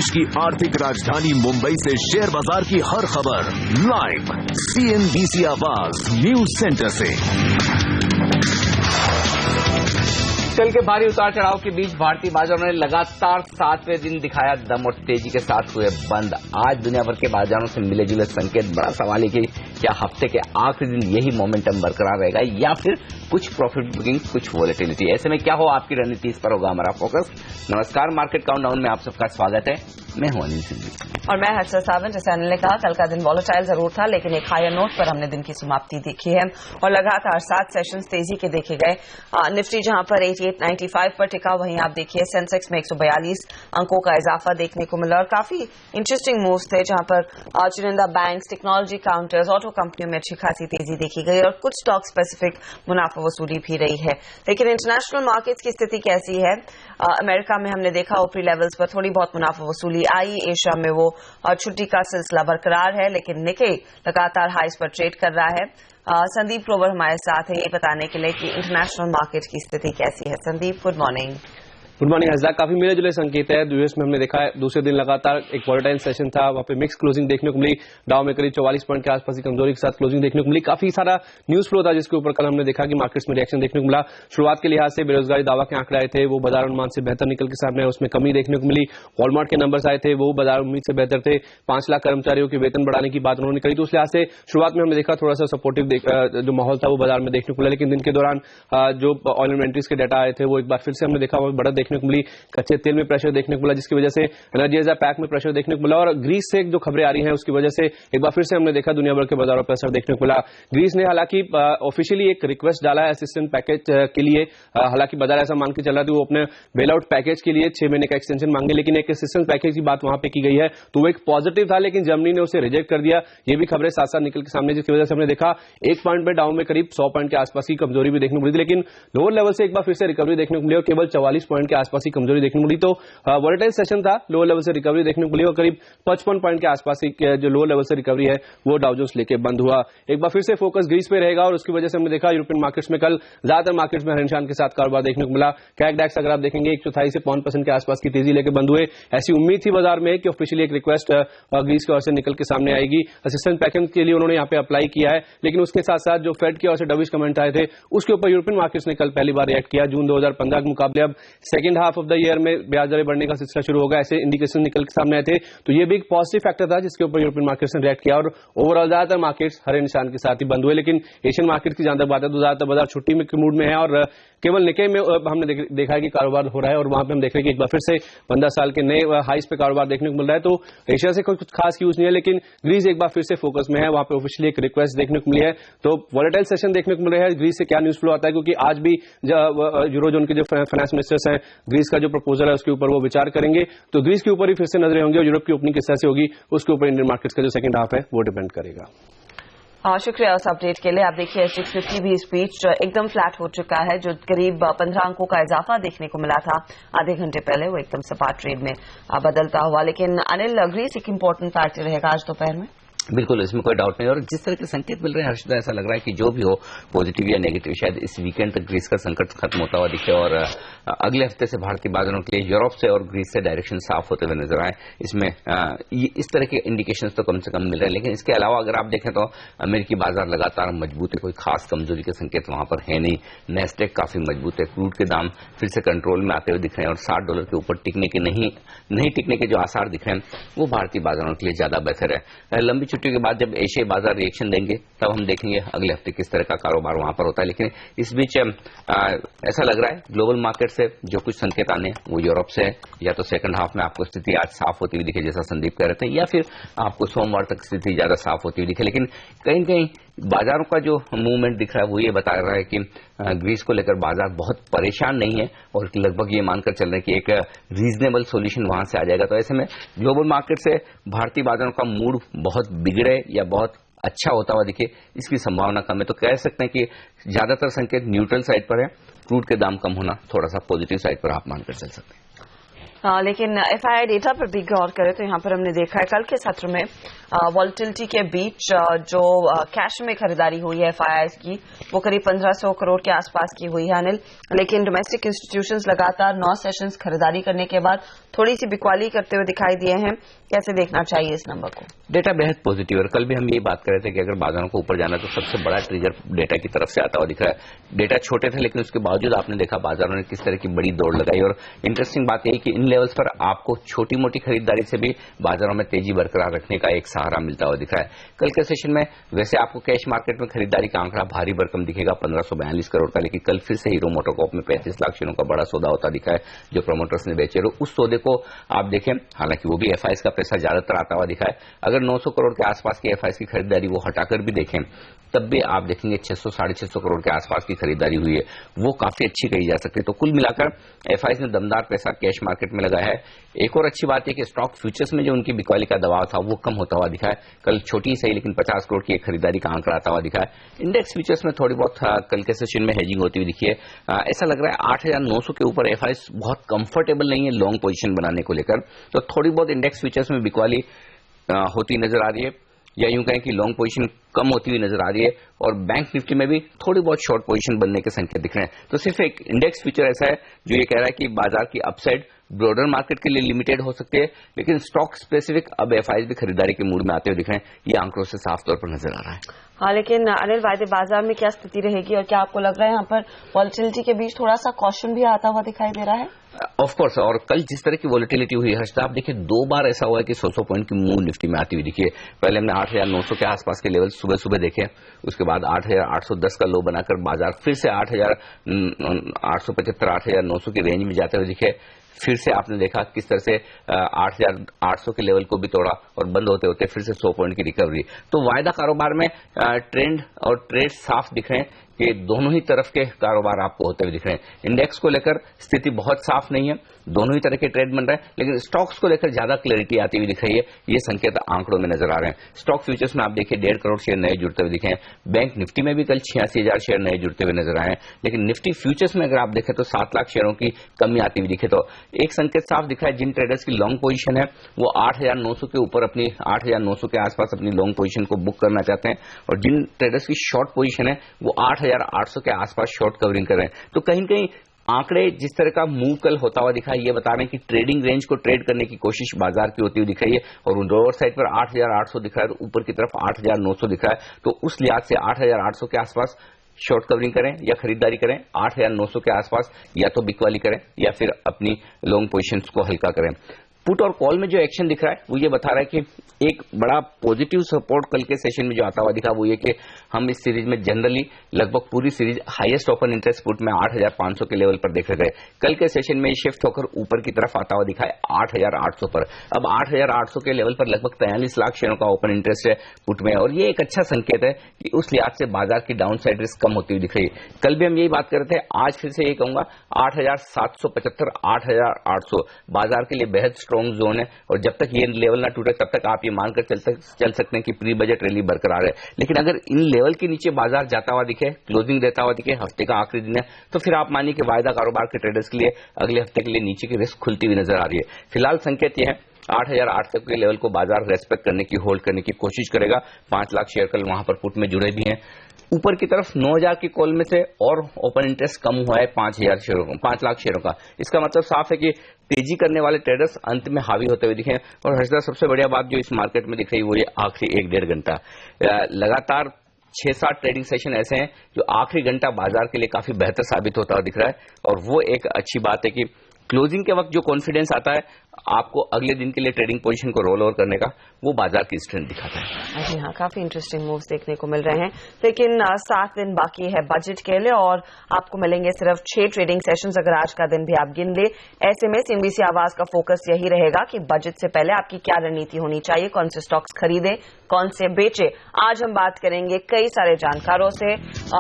देश की आर्थिक राजधानी मुंबई से शेयर बाजार की हर खबर लाइव CNBC आवाज न्यूज सेंटर से। कल के भारी उतार चढ़ाव के बीच भारतीय बाजारों ने लगातार 7वें दिन दिखाया दम और तेजी के साथ हुए बंद। आज दुनिया भर के बाजारों से मिले जुले संकेत। बड़ा सवाल है कि क्या हफ्ते के आखिरी दिन यही मोमेंटम बरकरार रहेगा या फिर कुछ प्रॉफिट बुकिंग, कुछ वॉलेटिलिटी। ऐसे में क्या हो आपकी रणनीति, इस पर होगा हमारा फोकस। नमस्कार, मार्केट काउंटडाउन में आप सबका स्वागत है। मैं हूं अनिल सिंह और मैं हर्षा सावंत। जैसे अनिल ने कहा, कल का दिन वॉलेटाइल जरूर था, लेकिन एक हायर नोट पर हमने दिन की समाप्ति देखी है और लगातार 7 सेशंस तेजी के देखे गए। निफ्टी जहां पर 8895 पर टिका, वहीं आप देखिए सेंसेक्स में 142 अंकों का इजाफा देखने को मिला और काफी इंटरेस्टिंग मूव्स थे, जहां पर चुनिंदा बैंक्स, टेक्नोलॉजी काउंटर्स, ऑटो कंपनियों में अच्छी खासी तेजी देखी गई और कुछ स्टॉक स्पेसिफिक मुनाफा वसूली भी रही है। लेकिन इंटरनेशनल मार्केट्स की स्थिति कैसी है? अमेरिका में हमने देखा ऊपरी लेवल्स पर थोड़ी बहुत मुनाफा वसूली आई। एशिया में वो छुट्टी का सिलसिला बरकरार है, लेकिन निके लगातार हाइस पर ट्रेड कर रहा है। संदीप ग्रोवर हमारे साथ है ये बताने के लिए कि इंटरनेशनल मार्केट की स्थिति कैसी है। Sandeep, good morning. Good morning Harsha. काफी मिले जुले संकेत है। यूएस में हमने देखा है दूसरे दिन लगातार एक वॉलेटाइल सेशन था, वहां पे मिक्स क्लोजिंग देखने को मिली। डाउ में करीब 44 पॉइंट के आसपास की कमजोरी के साथ क्लोजिंग देखने को मिली। काफी सारा न्यूज फ्लो था जिसके ऊपर कल हमने देखा कि मार्केट्स में रिएक्शन देखने को मिला। शुरुआत के लिहाज से बेरोजगारी दावा के आंकड़े आए थे, वो बाजार अनुमान से बेहतर निकल के सामने, उसमें कमी देखने को मिली। वॉलमार्ट के नंबर्स आए थे, वो बाजार उम्मीद से बेहतर थे। 5 लाख कर्मचारियों के वेतन बढ़ाने की बात उन्होंने करी, तो उस लिहाज से शुरुआत में हमने देखा थोड़ा सा सपोर्टिव जो माहौल था वो बाजार में देखने को मिला। लेकिन दिन के दौरान जो ऑयल इन्वेंट्रीज के डाटा आए थे वो एक बार फिर से हमने देखा बढ़त देखने को मिली। कच्चे तेल में प्रेशर देखने को मिला, जिसकी वजह से एनर्जी एज अ पैक में प्रेशर देखने को मिला और ग्रीस से जो खबरें आ रही हैं उसकी वजह से एक बार फिर से हमने देखा दुनिया भर के बाजारों पर असर देखने को मिला। ग्रीस ने हालांकि ऑफिशियली एक रिक्वेस्ट डाला है असिस्टेंट पैकेज के लिए। हालांकि बाजार ऐसा मान के चल रहा था वो अपने बेल आउट पैकेज के लिए 6 महीने का एक्सटेंशन मांगे, लेकिन एक असिस्टेंट पैकेज की बात वहां पे की गई है, तो वो एक पॉजिटिव था, लेकिन जर्मनी ने उसे रिजेक्ट कर दिया। ये भी खबरें साथ साथ निकल के सामने, जिसकी वजह से हमने देखा 1 पॉइंट पे डाउन में करीब 100 पॉइंट के आसपास की कमजोरी भी देखने को मिली थी। लेकिन लोअर लेवल से एक बार फिर से रिकवरी देखने को मिली और केवल 44 पॉइंट के आसपास की कमजोरी देखने को मिली। तो वॉलेटाइल सेशन था, लोअर लेवल से रिकवरी देखने को मिली और करीब 55 पॉइंट के आसपास की जो लोअर लेवल से रिकवरी है वो डाउ जोन्स लेके बंद हुआ। एक बार फिर से फोकस ग्रीस पे रहेगा और उसकी वजह से हमने देखा यूरोपियन मार्केट्स में कल ज्यादातर मार्केट्स में हर निशान के साथ कारोबार देखने को मिला। कैक डैक्स अगर आप देखेंगे 1/4 से 5% के आसपास की तेजी लेकर बंद हुए। ऐसी उम्मीद थी बाजार में कि ऑफिशियली एक रिक्वेस्ट ग्रीस की ओर से निकल के सामने आएगी। असिस्टेंट पैकेज के लिए उन्होंने यहाँ पे अप्लाई किया है, लेकिन उसके साथ साथ जो फेड की ओर से डविश कमेंट आए थे उसके ऊपर यूरोपियन मार्केट्स ने कल पहली बार रिएक्ट किया। जून 2015 के मुकाबले अब second half of the year में ब्याज दरें बढ़ने का सिलसिला शुरू होगा, ऐसे इंडिकेशन निकल के सामने आए थे। तो ये भी एक पॉजिटिव फैक्टर था जिसके ऊपर यूरोपियन मार्केट्स ने रिएक्ट किया और ओवरऑल ज्यादातर मार्केट्स हरे निशान के साथ ही बंद हुए। लेकिन एशियन मार्केट की जहां तक बात है तो ज्यादातर बाजार छुट्टी में मूड में है और केवल निके में हमने देखा है कि कारोबार हो रहा है और वहां पे हम देख रहे हैं कि एक बार फिर से 15 साल के नए हाइस पे कारोबार देखने को मिल रहा है। तो एशिया से कुछ खास यूज नहीं है, लेकिन ग्रीस एक बार फिर से फोकस में है, वहां पे ऑफिशियली एक रिक्वेस्ट देखने को मिली है। तो वॉलेटाइल सेशन देखने को मिल रहा है। ग्रीस से क्या न्यूज फ्लो आता है, क्योंकि आज भी यूरोजोन के जो फाइनेंस मिनिस्टर्स हैं ग्रीस का जो प्रपोजल है उसके ऊपर वो विचार करेंगे। तो ग्रीस के ऊपर ही फिर से नजरें होंगी और यूरोप की ओपनिंग किस तरह से होगी उसके ऊपर इंडियन मार्केट्स का जो सेकंड हाफ है वो डिपेंड करेगा। शुक्रिया उस अपडेट के लिए। आप देखिए 650 भी इस बीच एकदम फ्लैट हो चुका है, जो करीब 15 अंकों का इजाफा देखने को मिला था आधे घंटे पहले, वो एकदम सपाट ट्रेड में बदलता हुआ। लेकिन अनिल, ग्रीस एक इंपॉर्टेंट पार्टी रहेगा आज दोपहर में। बिल्कुल, इसमें कोई डाउट नहीं। और जिस तरह के संकेत मिल रहे हैं हर्षदा, ऐसा लग रहा है कि जो भी हो पॉजिटिव या नेगेटिव, शायद इस वीकेंड तक ग्रीस का संकट खत्म होता हुआ दिखे और अगले हफ्ते से भारतीय बाजारों के लिए यूरोप से और ग्रीस से डायरेक्शन साफ होते हुए नजर आए। इसमें इस तरह के इंडिकेशंस तो कम से कम मिल रहे हैं। लेकिन इसके अलावा अगर आप देखें तो अमेरिकी बाजार लगातार मजबूत है, कोई खास कमजोरी के संकेत वहां पर है नहीं। नेस्डेक काफी मजबूत है, क्रूड के दाम फिर से कंट्रोल में आते हुए दिख रहे हैं और $60 के ऊपर टिकने के नहीं टिकने के जो आसार दिख रहे हैं वो भारतीय बाजारों के लिए ज्यादा बेहतर है। लंबी छुट्टी के बाद जब एशियाई बाजार रिएक्शन देंगे तब हम देखेंगे अगले हफ्ते किस तरह का कारोबार वहां पर होता है। लेकिन इस बीच ऐसा लग रहा है ग्लोबल मार्केट से जो कुछ संकेत आने वो यूरोप से है। या तो सेकंड हाफ में आपको स्थिति आज साफ होती हुई दिखे जैसा संदीप कह रहे थे, या फिर आपको सोमवार तक स्थिति ज्यादा साफ होती हुई दिखे। लेकिन कहीं कहीं बाजारों का जो मूवमेंट दिख रहा है वो ये बता रहा है कि ग्रीस को लेकर बाजार बहुत परेशान नहीं है और लगभग ये मानकर चल रहे हैं कि एक रीजनेबल सॉल्यूशन वहां से आ जाएगा। तो ऐसे में ग्लोबल मार्केट से भारतीय बाजारों का मूड बहुत बिगड़े या बहुत अच्छा होता हुआ दिखे, इसकी संभावना कम है। तो कह सकते हैं कि ज्यादातर संकेत न्यूट्रल साइड पर है। क्रूड के दाम कम होना थोड़ा सा पॉजिटिव साइड पर आप मानकर चल सकते हैं। लेकिन एफआईआई डेटा पर भी गौर करें तो यहाँ पर हमने देखा है कल के सत्र में वॉलेटिलिटी के बीच जो कैश में खरीदारी हुई है एफआईआई की वो करीब 1500 करोड़ के आसपास की हुई है अनिल। लेकिन डोमेस्टिक इंस्टीट्यूशंस लगातार 9 सेशंस खरीदारी करने के बाद थोड़ी सी बिकवाली करते हुए दिखाई दिए हैं। कैसे देखना चाहिए इस नंबर को? डेटा बेहद पॉजिटिव है और कल भी हम ये बात कर रहे थे कि अगर बाजारों को ऊपर जाना तो सबसे बड़ा ट्रिगर डेटा की तरफ से आता हुआ दिख रहा है। डेटा छोटे थे लेकिन उसके बावजूद आपने देखा बाजारों ने किस तरह की बड़ी दौड़ लगाई और इंटरेस्टिंग बात यही कि इन लेवल्स पर आपको छोटी मोटी खरीदारी से भी बाजारों में तेजी बरकरार रखने का एक सहारा मिलता हुआ दिख रहा है। कल के सेशन में वैसे आपको कैश मार्केट में खरीदारी का आंकड़ा भारी भरकम दिखेगा 1542 करोड़ का, लेकिन कल फिर से हीरो मोटोकॉर्प में 35 लाख शेयरों का बड़ा सौदा होता दिखा है जो प्रमोटर्स ने बेचे। उस सौदे को आप देखें, हालांकि वो भी एफआईआई का पैसा ज्यादातर आता हुआ दिखा है। अगर 900 करोड़ के आसपास की एफआईआई की खरीदारी वो हटाकर भी देखें तब भी आप देखेंगे 600 650 करोड़ के आसपास की खरीदारी हुई है, वो काफी अच्छी कही जा सकती है। तो कुल मिलाकर एफआईआई ने दमदार पैसा कैश मार्केट में लगाया है। एक और अच्छी बात है कि स्टॉक फ्यूचर्स में जो उनकी बिकवाली का दबाव था वो कम होता हुआ दिखा है। कल छोटी सही लेकिन 50 करोड़ की एक खरीदारी का आंकड़ा आता हुआ दिखा है। इंडेक्स फ्यूचर्स में थोड़ी बहुत कल के सेशन में हेजिंग होती हुई दिखी है। ऐसा लग रहा है 8900 के ऊपर एफआईआई बहुत कंफर्टेबल नहीं है लॉन्ग पोजीशन बनाने को लेकर, तो थोड़ी बहुत इंडेक्स फ्यूचर्स में बिकवाली होती नजर आ रही है या यूं कहें कि लॉन्ग पोजीशन कम होती हुई नजर आ रही है और बैंक निफ्टी में भी थोड़ी बहुत शॉर्ट पोजीशन बनने के संकेत दिख रहे हैं। तो सिर्फ एक इंडेक्स फ्यूचर ऐसा है जो ये कह रहा है कि बाजार की अपसाइड ब्रॉडर मार्केट के लिए लिमिटेड हो सकती है, लेकिन स्टॉक स्पेसिफिक अब एफआईआई भी खरीदारी के मूड में आते हुए दिख रहे हैं। ये आंकड़ों से साफ तौर पर नजर आ रहा है। हाँ, लेकिन अनिल वायदे बाजार में क्या स्थिति रहेगी और क्या आपको लग रहा है यहाँ पर वॉलेटिलिटी के बीच थोड़ा सा कॉशन भी आता हुआ दिखाई दे रहा है? ऑफ कोर्स, और कल जिस तरह की वॉलेटिलिटी हुई हर्षदा, आप देखिए 2 बार ऐसा हुआ है कि 100 पॉइंट की मूव निफ्टी में आती हुई दिखी है। पहले हमने 8900 के आसपास के लेवल सुबह सुबह देखे, उसके बाद 8810 का लो बनाकर बाजार फिर से 8875 8900 की रेंज में जाते हुए दिखे। फिर से आपने देखा किस तरह से 8800 के लेवल को भी तोड़ा और बंद होते होते फिर से 100 पॉइंट की रिकवरी। तो वायदा कारोबार में ट्रेंड और ट्रेड साफ दिख रहे हैं कि दोनों ही तरफ के कारोबार आपको होते हुए दिख रहे हैं। इंडेक्स को लेकर स्थिति बहुत साफ नहीं है, दोनों ही तरह के ट्रेड बन रहे हैं, लेकिन स्टॉक्स को लेकर ज्यादा क्लैरिटी आती हुई दिख रही है। ये संकेत आंकड़ों में नजर आ रहे हैं। स्टॉक फ्यूचर्स में आप देखिए 1.5 करोड़ शेयर नए जुड़ते हुए दिखे हैं। बैंक निफ्टी में भी कल 86,000 शेयर नए जुड़ते हुए नजर आए हैं, लेकिन निफ्टी फ्यूचर्स में अगर आप देखें तो 7 लाख शेयरों की कमी आती हुई दिखे। तो एक संकेत साफ दिखा है, जिन ट्रेडर्स की लॉन्ग पोजीशन है वो 8900 के ऊपर अपनी 8900 के आसपास अपनी लॉन्ग पोजीशन को बुक करना चाहते हैं, और जिन ट्रेडर्स की शॉर्ट पोजीशन है वो 8800 के आसपास शॉर्ट कवरिंग कर रहे हैं। तो कहीं कहीं आंकड़े जिस तरह का मूव कल होता हुआ दिखा है, ये बता रहे हैं कि ट्रेडिंग रेंज को ट्रेड करने की कोशिश बाजार की होती हुई दिख रही है, और लोअर साइड पर 8800 दिख रहा है, तो ऊपर की तरफ 8900 दिख रहा है। तो उस लिहाज से 8800 के आसपास शॉर्ट कवरिंग करें या खरीदारी करें, 8900 के आसपास या तो बिकवाली करें या फिर अपनी लॉन्ग पोजीशंस को हल्का करें। पुट और कॉल में जो एक्शन दिख रहा है वो ये बता रहा है कि एक बड़ा पॉजिटिव सपोर्ट कल के सेशन में जो आता हुआ दिखा वो ये कि हम इस सीरीज में जनरली लगभग पूरी series highest open interest put में 8500 के लेवल पर देख रहे थे। कल के सेशन में शिफ्ट होकर ऊपर की तरफ आता हुआ दिखा है 8800 पर। अब 8800 के लेवल पर लगभग 43 लाख शेयरों का ओपन इंटरेस्ट है पुट में, और ये एक अच्छा संकेत है कि उस लिहाज से बाजार की डाउन साइड रिस्क कम होती हुई दिख रही है। कल भी हम यही बात कर रहे थे, आज फिर से यही कहूंगा 8775 8800 बाजार के लिए बेहद स्ट्रॉन्ग जोन है, और जब तक ये लेवल ना टूटे तब तक आप ये मानकर चल सकते हैं कि प्री बजट रैली बरकरार है। लेकिन अगर इन लेवल के नीचे बाजार जाता हुआ दिखे, क्लोजिंग देता हुआ दिखे, हफ्ते का आखिरी दिन है, तो फिर आप मानिए कि वायदा कारोबार के ट्रेडर्स के लिए अगले हफ्ते के लिए नीचे की रिस्क खुलती हुई नजर आ रही है। फिलहाल संकेत यह है 8800 के लेवल को बाजार रेस्पेक्ट करने की, होल्ड करने की कोशिश करेगा। 5 लाख शेयर कल वहां पर पुट में जुड़े भी हैं। ऊपर की तरफ 9000 की कॉल में से और ओपन इंटरेस्ट कम हुआ है 5000 शेयरों का, 5 लाख शेयरों का। इसका मतलब साफ है कि तेजी करने वाले ट्रेडर्स अंत में हावी होते हुए दिखे। और हर्षदा, सबसे बढ़िया बात जो इस मार्केट में दिख रही है वो ये आखिरी 1-1.5 घंटा लगातार 6-7 ट्रेडिंग सेशन ऐसे हैं जो आखिरी घंटा बाजार के लिए काफी बेहतर साबित होता हुआ दिख रहा है, और वो एक अच्छी बात है कि क्लोजिंग के वक्त जो कॉन्फिडेंस आता है आपको अगले दिन के लिए ट्रेडिंग पोजीशन को रोल ओवर करने का, वो बाजार की स्ट्रेंथ दिखाता है। जी हाँ, काफी इंटरेस्टिंग मूव्स देखने को मिल रहे हैं, लेकिन 7 दिन बाकी है बजट के लिए और आपको मिलेंगे सिर्फ 6 ट्रेडिंग सेशंस अगर आज का दिन भी आप गिन ले। ऐसे में सीएनबीसी आवाज का फोकस यही रहेगा कि बजट से पहले आपकी क्या रणनीति होनी चाहिए, कौन से स्टॉक्स खरीदे, कौन से बेचे। आज हम बात करेंगे कई सारे जानकारों से।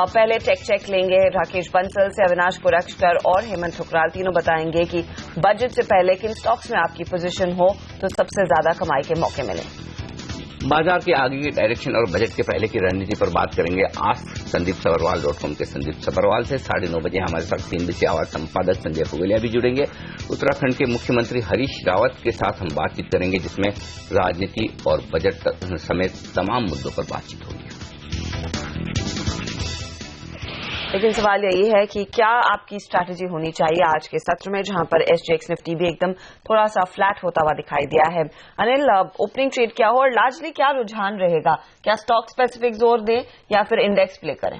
पहले टेक चेक लेंगे राकेश बंसल से, अविनाश कुरक्षकर और हेमंत ठुकराल, तीनों बताएंगे कि बजट से पहले किन स्टॉक्स में आपकी पोजीशन हो तो सबसे ज्यादा कमाई के मौके मिले। बाजार के आगे की डायरेक्शन और बजट के पहले की रणनीति पर बात करेंगे आज sandeepsabarwal.com के संदीप सबरवाल से। 9:30 बजे हमारे साथ CNBC आवाज संपादक संजय फुगलिया भी जुड़ेंगे। उत्तराखंड के मुख्यमंत्री हरीश रावत के साथ हम बातचीत करेंगे, जिसमें राजनीति और बजट समेत तमाम मुद्दों पर बातचीत होगी। लेकिन सवाल यही है कि क्या आपकी स्ट्रैटेजी होनी चाहिए आज के सत्र में, जहां पर SGX निफ्टी भी एकदम थोड़ा सा फ्लैट होता हुआ दिखाई दिया है। अनिल, ओपनिंग ट्रेड क्या हो और लार्जली क्या रुझान रहेगा? क्या स्टॉक स्पेसिफिक जोर दें या फिर इंडेक्स प्ले करें?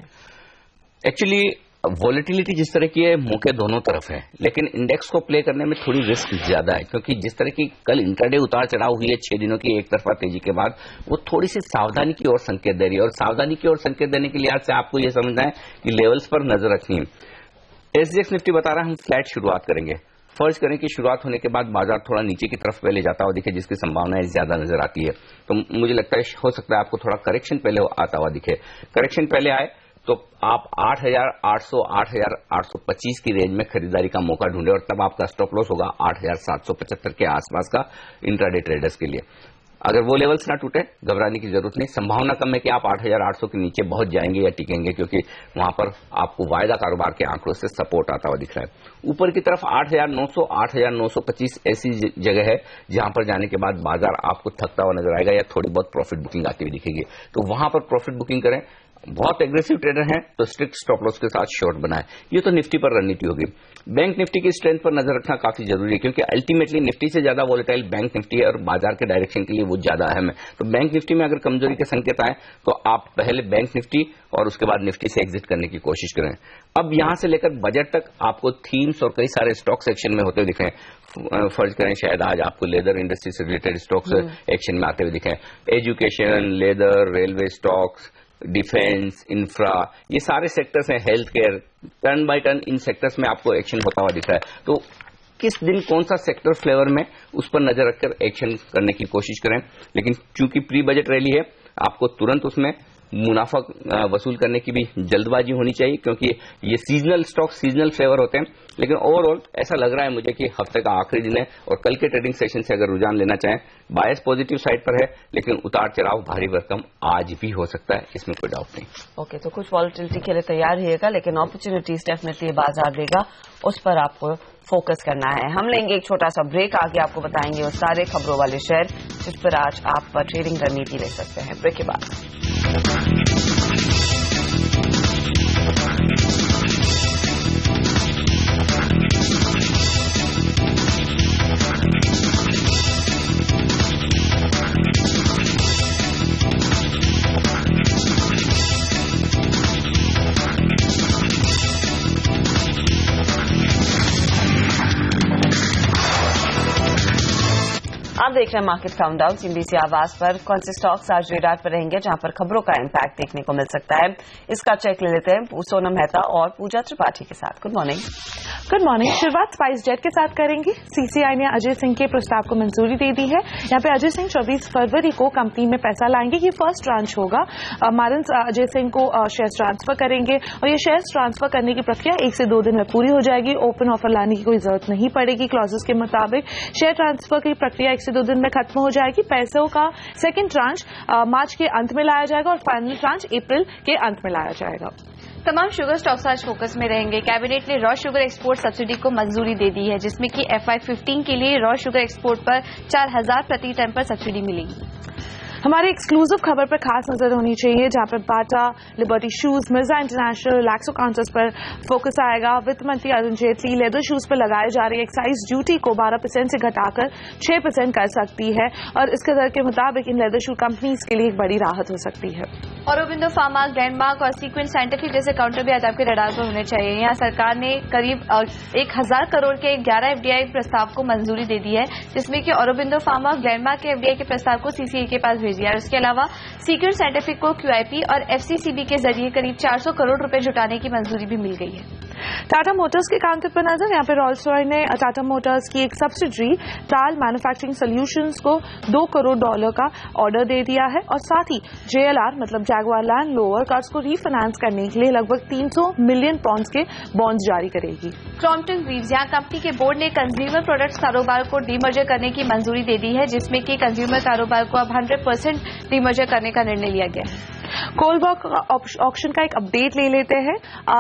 एक्चुअली वॉलेटिलिटी जिस तरह की है, मौके दोनों तरफ है, लेकिन इंडेक्स को प्ले करने में थोड़ी रिस्क ज्यादा है, क्योंकि जिस तरह की कल इंट्राडे उतार चढ़ाव हुई है 6 दिनों की एक तरफा तेजी के बाद, वो थोड़ी सी सावधानी की ओर संकेत दे रही है। और सावधानी की ओर संकेत देने के लिहाज से आपको ये समझना है कि लेवल्स पर नजर रखनी है। SGX निफ्टी बता रहा है हम फ्लैट शुरुआत करेंगे। फर्ज करें कि शुरुआत होने के बाद बाजार थोड़ा नीचे की तरफ पहले जाता हुआ दिखे, जिसकी संभावनाएं ज्यादा नजर आती है, तो मुझे लगता है हो सकता है आपको थोड़ा करेक्शन पहले आता हुआ दिखे। करेक्शन पहले आए तो आप 8,800 8,825 की रेंज में खरीदारी का मौका ढूंढे, और तब आपका स्टॉप लॉस होगा 8,775 के आसपास का इंट्राडे ट्रेडर्स के लिए। अगर वो लेवल्स ना टूटे, घबराने की जरूरत नहीं। संभावना कम है कि आप 8,800 के नीचे बहुत जाएंगे या टिकेंगे, क्योंकि वहां पर आपको वायदा कारोबार के आंकड़ों से सपोर्ट आता हुआ दिख रहा है। ऊपर की तरफ 8,900 8,925 ऐसी जगह है जहां पर जाने के बाद बाजार आपको थकता हुआ नजर आएगा या थोड़ी बहुत प्रॉफिट बुकिंग आती हुई दिखेगी, तो वहां पर प्रॉफिट बुकिंग करें। बहुत एग्रेसिव ट्रेडर हैं तो स्ट्रिक्ट स्टॉप लॉस के साथ शॉर्ट बनाए। ये तो निफ्टी पर रणनीति होगी। बैंक निफ्टी की स्ट्रेंथ पर नजर रखना काफी जरूरी है, क्योंकि अल्टीमेटली निफ्टी से ज्यादा वॉलेटाइल बैंक निफ्टी है और बाजार के डायरेक्शन के लिए वो ज्यादा अहम है। तो बैंक निफ्टी में अगर कमजोरी के संकेत आए तो आप पहले बैंक निफ्टी और उसके बाद निफ्टी से एग्जिट करने की कोशिश करें। अब यहां से लेकर बजट तक आपको थीम्स और कई सारे स्टॉक सेक्शन में होते हुए दिखे। फर्ज करें शायद आज आपको लेदर इंडस्ट्री से रिलेटेड स्टॉक्स एक्शन में आते हुए दिखे। Education, leather, railway stocks, defence, infra, ये सारे सेक्टर्स हैं, health care, turn by turn in sectors में आपको एक्शन होता हुआ दिख रहा है। तो किस दिन कौन सा सेक्टर फ्लेवर में, उस पर नजर रखकर एक्शन करने की कोशिश करें। लेकिन चूंकि प्री बजट रैली है, आपको तुरंत उसमें मुनाफा वसूल करने की भी जल्दबाजी होनी चाहिए, क्योंकि ये सीजनल स्टॉक सीजनल फ्लेवर होते हैं। लेकिन ओवरऑल ऐसा लग रहा है मुझे कि हफ्ते का आखिरी दिन है और कल के ट्रेडिंग सेशन से अगर रुझान लेना चाहें, बायस पॉजिटिव साइड पर है, लेकिन उतार चढ़ाव भारी भरकम आज भी हो सकता है, इसमें कोई डाउट नहीं। ओके, तो कुछ वॉलेटिलिटी के लिए तैयार रहिएगा, लेकिन अपॉर्चुनिटीज डेफिनेटली बाजार देगा, उस पर आपको फोकस करना है। हम लेंगे एक छोटा सा ब्रेक, आगे आपको बताएंगे वो सारे खबरों वाले शेयर जिस पर आज आप ट्रेडिंग रणनीति ले सकते हैं। ब्रेक के बाद आप देख रहे हैं मार्केट काउंटडाउन CNBC आवाज पर। कौन से स्टॉक्स आज रेडार पर रहेंगे जहां पर खबरों का इम्पैक्ट देखने को मिल सकता है, इसका चेक ले लेते हैं सोनम मेहता और पूजा त्रिपाठी के साथ। Good morning. Good morning. शुरुआत स्पाइस जेट के साथ करेंगे। CCI ने अजय सिंह के प्रस्ताव को मंजूरी दे दी है। यहाँ पे अजय सिंह 24 फरवरी को कंपनी में पैसा लाएंगे। ये फर्स्ट ट्रांच होगा। मारन अजय सिंह को शेयर ट्रांसफर करेंगे और ये शेयर ट्रांसफर करने की प्रक्रिया 1 से 2 दिन में पूरी हो जाएगी। ओपन ऑफर लाने की कोई जरूरत नहीं पड़ेगी। क्लॉजेस के मुताबिक शेयर ट्रांसफर की प्रक्रिया 1 से 2 दिन में खत्म हो जाएगी। पैसों का सेकेंड ट्रांच मार्च के अंत में लाया जाएगा और फाइनल ट्रांच अप्रैल के अंत में लाया जाएगा। तमाम शुगर स्टॉक्स आज फोकस में रहेंगे। कैबिनेट ने रॉ शुगर एक्सपोर्ट सब्सिडी को मंजूरी दे दी है, जिसमें कि FY15 के लिए रॉ शुगर एक्सपोर्ट पर 4,000 प्रति टन पर सब्सिडी मिलेगी। हमारे एक्सक्लूसिव खबर पर खास नजर होनी चाहिए, जहां पर Bata, Liberty shoes, Mirza International, लैक्सो काउंटर्स पर फोकस आएगा। वित्त मंत्री अरुण जेटली लेदर शूज पर लगाए जा रही एक्साइज ड्यूटी को 12% से घटाकर 6% कर सकती है और इसके दर के मुताबिक इन लेदर शू कंपनीज के लिए एक बड़ी राहत हो सकती है। औरोबिंदो फार्मा, ग्लैंडमार्क और सीक्वेंस साइंटिफिक जैसे काउंटर भी आज आपके रडार पर होने चाहिए। यहाँ सरकार ने करीब 1,000 करोड़ के 11 FDI प्रस्ताव को मंजूरी दे दी है, जिसमें कि औरोबिंदो फार्मा, ग्लैंडमार्क के FDI के प्रस्ताव को CCI के पास भेज दिया है। उसके अलावा सीक्वेंस साइंटिफिक को QIP और FCCB के जरिए करीब 400 करोड़ रुपए जुटाने की मंजूरी भी मिल गई है। टाटा मोटर्स के काउंटर पर नजर, यहाँ पे रॉल्स रॉय ने टाटा मोटर्स की एक सब्सिडरी टाल मैन्युफैक्चरिंग सॉल्यूशंस को $2 करोड़ का ऑर्डर दे दिया है और साथ ही JLR मतलब जैगुआर लैंड रोवर कर्ज को रीफाइनेंस करने के लिए लगभग 300 मिलियन पाउंड्स के बॉन्ड्स जारी करेगी। क्रॉम्पटन ग्रीव्स, यहाँ कंपनी के बोर्ड ने कंज्यूमर प्रोडक्ट्स कारोबार को डीमर्जर करने की मंजूरी दे दी है, जिसमें कि कंज्यूमर कारोबार को अब 100% डीमर्जर करने का निर्णय लिया गया है। कोल ब्लॉक ऑक्शन का एक अपडेट ले लेते हैं।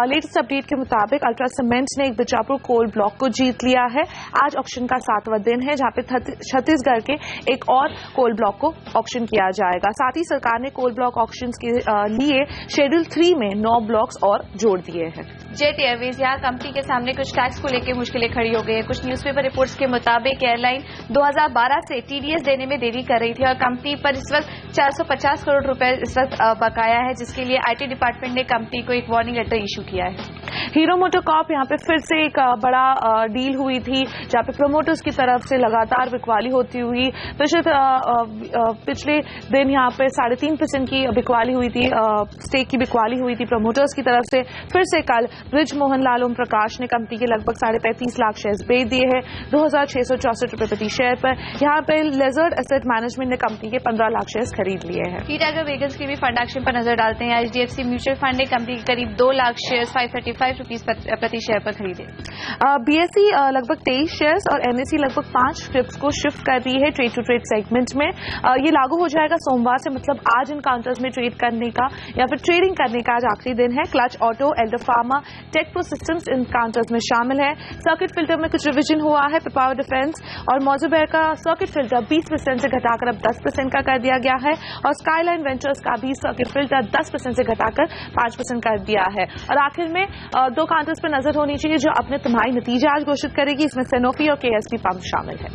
लेटेस्ट अपडेट के मुताबिक अल्ट्रा सीमेंट ने एक बिजापुर कोल ब्लॉक को जीत लिया है। आज ऑक्शन का 7वां दिन है, जहां पे छत्तीसगढ़ के एक और कोल ब्लॉक को ऑक्शन किया जाएगा। साथ ही सरकार ने कोल ब्लॉक ऑक्शन के लिए शेड्यूल 3 में 9 ब्लॉक्स और जोड़ दिए हैं। जेट एयरवेज, यहाँ कंपनी के सामने कुछ टैक्स को लेकर मुश्किलें खड़ी हो गई है। कुछ न्यूज़पेपर रिपोर्ट्स के मुताबिक एयरलाइन 2012 से TDS देने में देरी कर रही थी और कंपनी पर इस वक्त 450 करोड़ रुपए इस वक्त बकाया है, जिसके लिए IT डिपार्टमेंट ने कंपनी को एक वार्निंग लेटर इशू किया है। हीरो मोटोकॉर्प, यहाँ पे फिर से एक बड़ा डील हुई थी, जहाँ पे प्रमोटर्स की तरफ से लगातार बिकवाली होती हुई पिछले दिन यहाँ पे 3.5% की बिकवाली हुई थी, स्टेक की बिकवाली हुई थी प्रमोटर्स की तरफ से। फिर से कल ब्रिज मोहन लाल ओम प्रकाश ने कंपनी के लगभग 35.5 लाख शेयर्स बेच दिए हैं 2,664 रुपए प्रति शेयर पर। यहाँ पे लेजर्ड एसेट मैनेजमेंट ने कंपनी के 15 लाख शेयर्स खरीद लिए हैं। टीटागढ़ वेगन्स की भी फंड एक्शन पर नजर डालते हैं। HDFC म्यूचुअल फंड ने कंपनी के करीब 2 लाख शेयर्स 535 रुपीज प्रति शेयर पर खरीदे। BSE लगभग 23 शेयर्स और NSE लगभग 5 स्क्रिप्ट्स को शिफ्ट कर रही है ट्रेड टू ट्रेड सेगमेंट में। ये लागू हो जाएगा सोमवार से, मतलब आज इन काउंटर्स में ट्रेड करने का या फिर ट्रेडिंग करने का आज आखिरी दिन है। Clutch auto, Elder pharma, take pro systems in counters में शामिल है। सर्किट फिल्टर में कुछ रिविजन हुआ है। पावर डिफेंस और मॉजुबेयर का सर्किट फिल्टर 20% से घटाकर अब 10% का कर दिया गया है और स्काईलाइन वेंचर्स का भी सर्किट फिल्टर 10% से घटाकर 5% कर दिया है। और आखिर में 2 काउंटर्स पर नजर होनी चाहिए जो अपने तिमाही नतीजे आज घोषित करेगी। इसमें सैनोफी और KSP पंप शामिल है।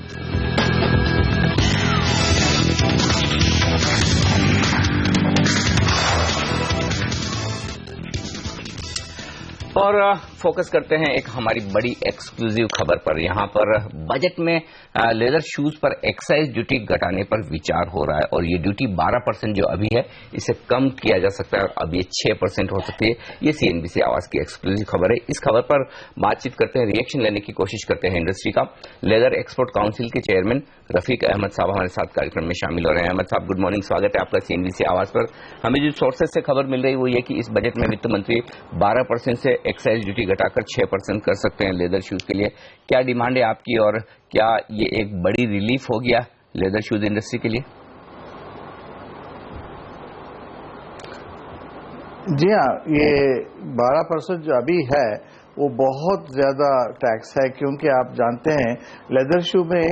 और फोकस करते हैं एक हमारी बड़ी एक्सक्लूसिव खबर पर। यहाँ पर बजट में लेदर शूज पर एक्साइज ड्यूटी घटाने पर विचार हो रहा है और ये ड्यूटी 12% जो अभी है इसे कम किया जा सकता है और अब ये 6% हो सकती है। ये CNBC आवाज की एक्सक्लूसिव खबर है। इस खबर पर बातचीत करते हैं, रिएक्शन लेने की कोशिश करते हैं इंडस्ट्री का। लेदर एक्सपोर्ट काउंसिल के चेयरमैन रफीक अहमद साहब हमारे साथ कार्यक्रम में शामिल हो रहे हैं। अहमद साहब, गुड मॉर्निंग, स्वागत है आपका CNBC आवाज पर। हमें जो सोर्सेज से खबर मिल रही है वो ये कि इस बजट में वित्त मंत्री 12% से एक्साइज ड्यूटी घटाकर 6% कर सकते हैं लेदर शूज के लिए। क्या डिमांड है आपकी और क्या ये एक बड़ी रिलीफ हो गया लेदर शूज इंडस्ट्री के लिए? जी हाँ, ये 12% जो अभी है वो बहुत ज्यादा टैक्स है, क्योंकि आप जानते हैं लेदर शू में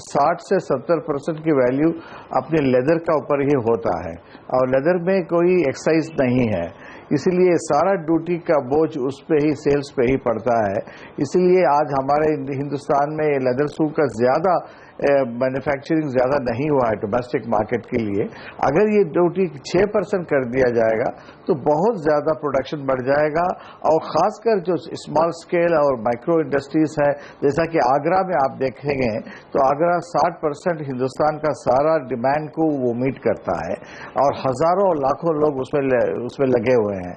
60 से 70% की वैल्यू अपने लेदर का ऊपर ही होता है और लेदर में कोई एक्साइज नहीं है, इसलिए सारा ड्यूटी का बोझ उस पे ही, सेल्स पे ही पड़ता है। इसलिए आज हमारे हिंदुस्तान में लेदर शू का ज्यादा मैन्युफैक्चरिंग ज्यादा नहीं हुआ है डोमेस्टिक मार्केट के लिए। अगर ये ड्यूटी 6% कर दिया जाएगा तो बहुत ज्यादा प्रोडक्शन बढ़ जाएगा और खासकर जो स्मॉल स्केल और माइक्रो इंडस्ट्रीज है, जैसा कि आगरा में आप देखेंगे तो आगरा 60% हिंदुस्तान का सारा डिमांड को वो मीट करता है और हजारों लाखों लोग उसमें लगे हुए हैं।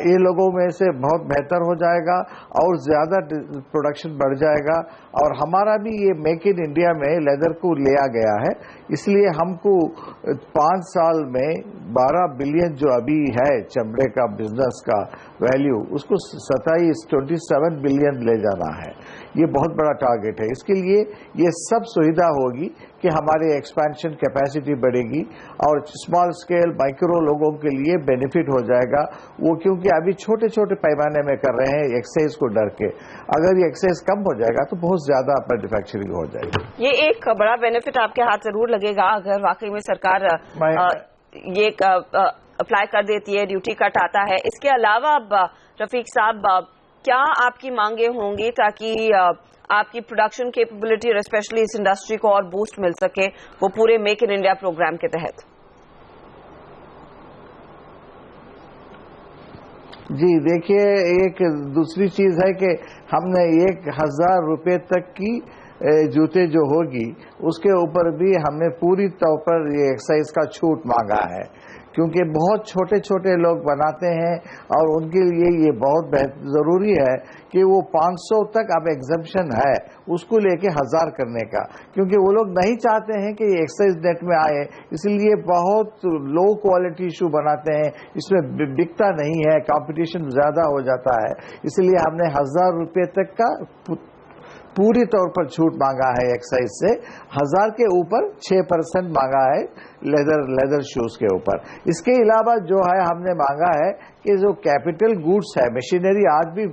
ये लोगों में से बहुत बेहतर हो जाएगा और ज्यादा प्रोडक्शन बढ़ जाएगा और हमारा भी ये मेक इन इंडिया में लेदर को लिया गया है, इसलिए हमको 5 साल में 12 बिलियन जो अभी है चमड़े का बिजनेस का वैल्यू, उसको 27 बिलियन ले जाना है। ये बहुत बड़ा टारगेट है। इसके लिए ये सब सुविधा होगी कि हमारे एक्सपेंशन कैपेसिटी बढ़ेगी और स्मॉल स्केल माइक्रो लोगों के लिए बेनिफिट हो जाएगा वो, क्योंकि अभी छोटे छोटे पैमाने में कर रहे हैं एक्साइज को डर के। अगर ये एक्साइज कम हो जाएगा तो बहुत ज्यादा मैन्युफैक्चरिंग हो जाएगी। ये एक बड़ा बेनिफिट आपके हाथ जरूर लगेगा अगर वाकई में सरकार ये अप्लाई कर देती है, ड्यूटी कट आता है। इसके अलावा रफीक साहब, क्या आपकी मांगे होंगी ताकि आपकी प्रोडक्शन कैपेबिलिटी और स्पेशली इस इंडस्ट्री को और बूस्ट मिल सके वो पूरे मेक इन इंडिया प्रोग्राम के तहत? जी देखिए, एक दूसरी चीज है कि हमने 1000 रुपए तक की जूते जो होगी उसके ऊपर भी हमने पूरी तौर पर ये एक्साइज का छूट मांगा है, क्योंकि बहुत छोटे छोटे लोग बनाते हैं और उनके लिए ये बहुत जरूरी है कि वो 500 तक अब एग्जम्पशन है उसको लेके 1000 करने का, क्योंकि वो लोग नहीं चाहते हैं कि एक्साइज नेट में आए, इसलिए बहुत लो क्वालिटी शू बनाते हैं, इसमें बिकता नहीं है, कंपटीशन ज्यादा हो जाता है, इसलिए हमने 1000 रुपये तक का पूरी तौर पर छूट मांगा है एक्साइज से, 1000 के ऊपर 6% मांगा है लेदर शूज के ऊपर। इसके अलावा जो है हमने मांगा है कि जो कैपिटल गुड्स है, मशीनरी, आज भी